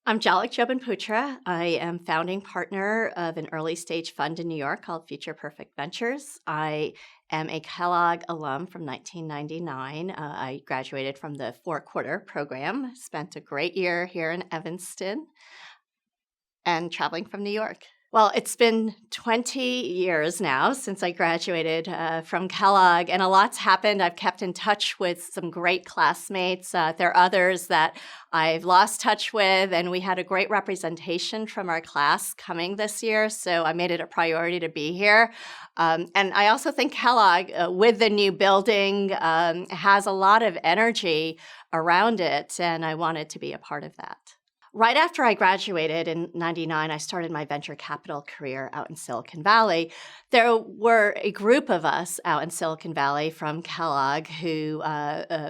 I'm Jalak Jobanputra. I am founding partner of an early stage fund in New York called Future Perfect Ventures. I am a Kellogg alum from 1999. I graduated from the four-quarter program, spent a great year here in Evanston, and traveling from New York. Well, it's been 20 years now since I graduated from Kellogg, and a lot's happened. I've kept in touch with some great classmates. There are others that I've lost touch with, and we had a great representation from our class coming this year, so I made it a priority to be here. And I also think Kellogg, with the new building, has a lot of energy around it, and I wanted to be a part of that. Right after I graduated in 99, I started my venture capital career out in Silicon Valley. There were a group of us out in Silicon Valley from Kellogg who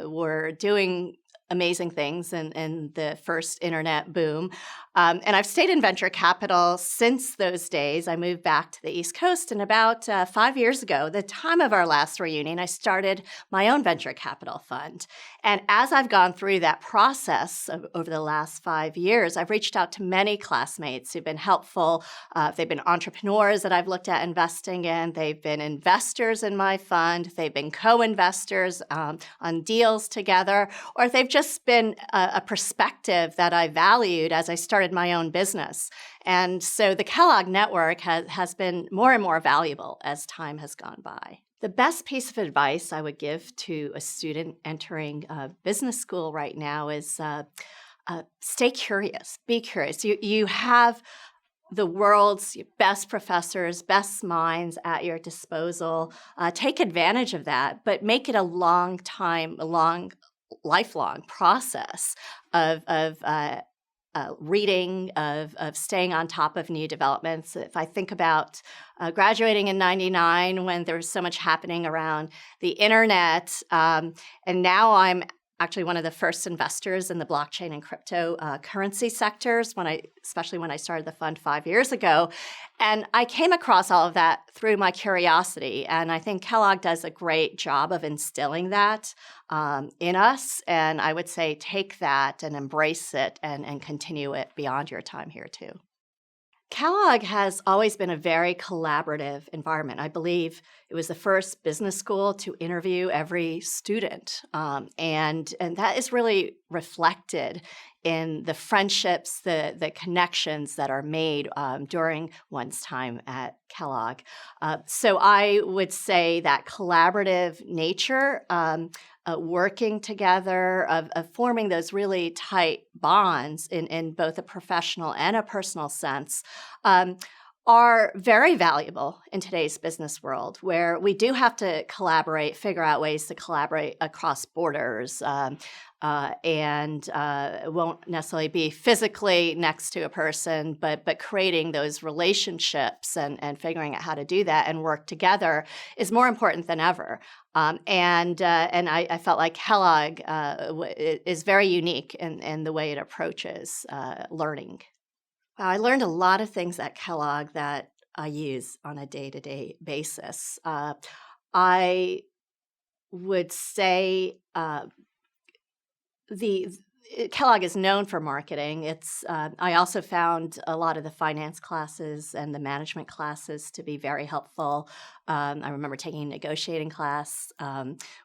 were doing amazing things in the first internet boom. And I've stayed in venture capital since those days. I moved back to the East Coast, and about 5 years ago, the time of our last reunion, I started my own venture capital fund. And as I've gone through that process over the last 5 years, I've reached out to many classmates who've been helpful. They've been entrepreneurs that I've looked at investing in. They've been investors in my fund. They've been co-investors on deals together, or they've just been a perspective that I valued as I started my own business. And so the Kellogg network has been more and more valuable as time has gone by. The best piece of advice I would give to a student entering business school right now is stay curious, be curious. You have the world's best professors, best minds at your disposal. Take advantage of that, but make it a lifelong process of reading, of staying on top of new developments. If I think about graduating in 99 when there was so much happening around the internet, and now I'm actually one of the first investors in the blockchain and cryptocurrency sectors, especially when I started the fund 5 years ago. And I came across all of that through my curiosity. And I think Kellogg does a great job of instilling that in us. And I would say take that and embrace it and continue it beyond your time here too. Kellogg has always been a very collaborative environment. I believe it was the first business school to interview every student, and that is really reflected in the friendships, the connections that are made during one's time at Kellogg. So I would say that collaborative nature, working together, of forming those really tight bonds in both a professional and a personal sense, are very valuable in today's business world, where we do have to collaborate, figure out ways to collaborate across borders, and won't necessarily be physically next to a person, but creating those relationships and figuring out how to do that and work together is more important than ever. And I felt like Kellogg is very unique in the way it approaches learning. Wow, I learned a lot of things at Kellogg that I use on a day-to-day basis. I would say Kellogg is known for marketing. I also found a lot of the finance classes and the management classes to be very helpful. I remember taking a negotiating class,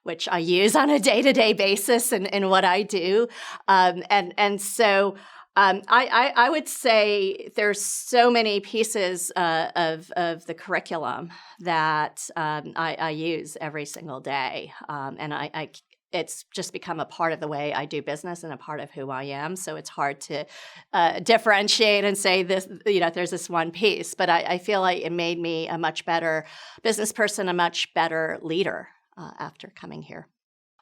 which I use on a day-to-day basis in what I do. So I would say there's so many pieces of the curriculum that I use every single day, and it's just become a part of the way I do business and a part of who I am. So it's hard to differentiate and say this, there's this one piece. But I feel like it made me a much better business person, a much better leader after coming here.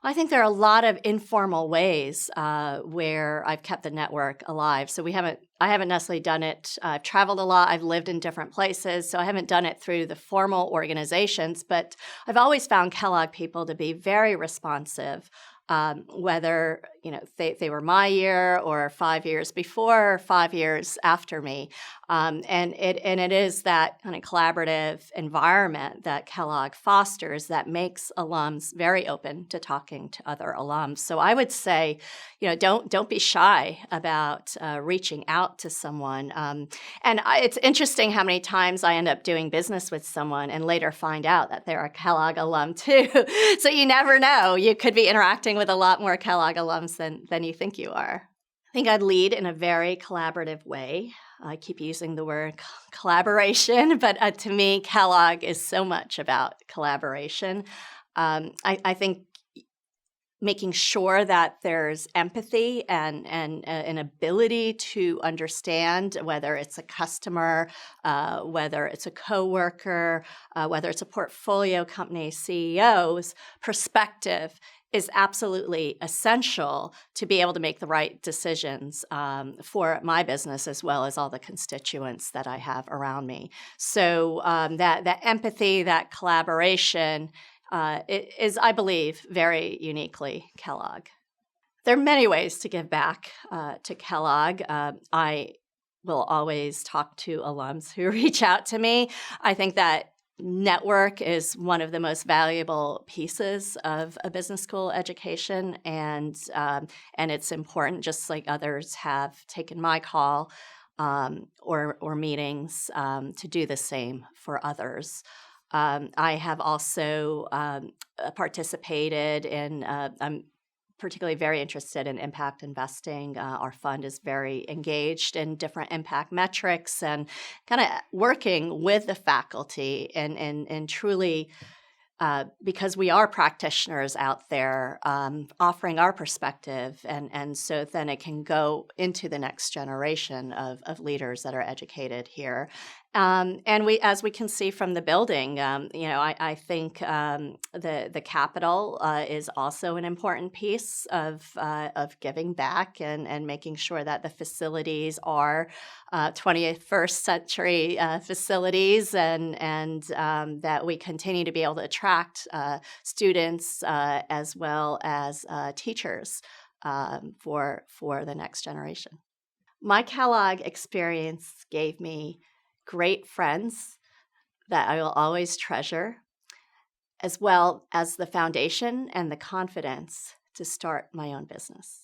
I think there are a lot of informal ways where I've kept the network alive. So I haven't necessarily done it. I've traveled a lot. I've lived in different places. So I haven't done it through the formal organizations, but I've always found Kellogg people to be very responsive, whether they were my year or 5 years before or 5 years after me. And it is that kind of collaborative environment that Kellogg fosters that makes alums very open to talking to other alums. So I would say, don't be shy about reaching out to someone. It's interesting how many times I end up doing business with someone and later find out that they're a Kellogg alum too. So you never know. You could be interacting with a lot more Kellogg alums than you think you are. I think I'd lead in a very collaborative way. I keep using the word collaboration, but to me, Kellogg is so much about collaboration. I think making sure that there's empathy and an ability to understand, whether it's a customer, whether it's a coworker, whether it's a portfolio company CEO's perspective is absolutely essential to be able to make the right decisions for my business as well as all the constituents that I have around me. So that empathy, that collaboration, it is, I believe, very uniquely Kellogg. There are many ways to give back to Kellogg. I will always talk to alums who reach out to me. I think that network is one of the most valuable pieces of a business school education, and it's important, just like others have taken my call or meetings to do the same for others. I have also participated in, I'm particularly very interested in impact investing. Our fund is very engaged in different impact metrics and kind of working with the faculty and truly, because we are practitioners out there, offering our perspective, and so then it can go into the next generation of leaders that are educated here. And as we can see from the building, I think the Capitol is also an important piece of giving back and making sure that the facilities are 21st century facilities, and that we continue to be able to attract students as well as teachers for the next generation. My Kellogg experience gave me great friends that I will always treasure, as well as the foundation and the confidence to start my own business.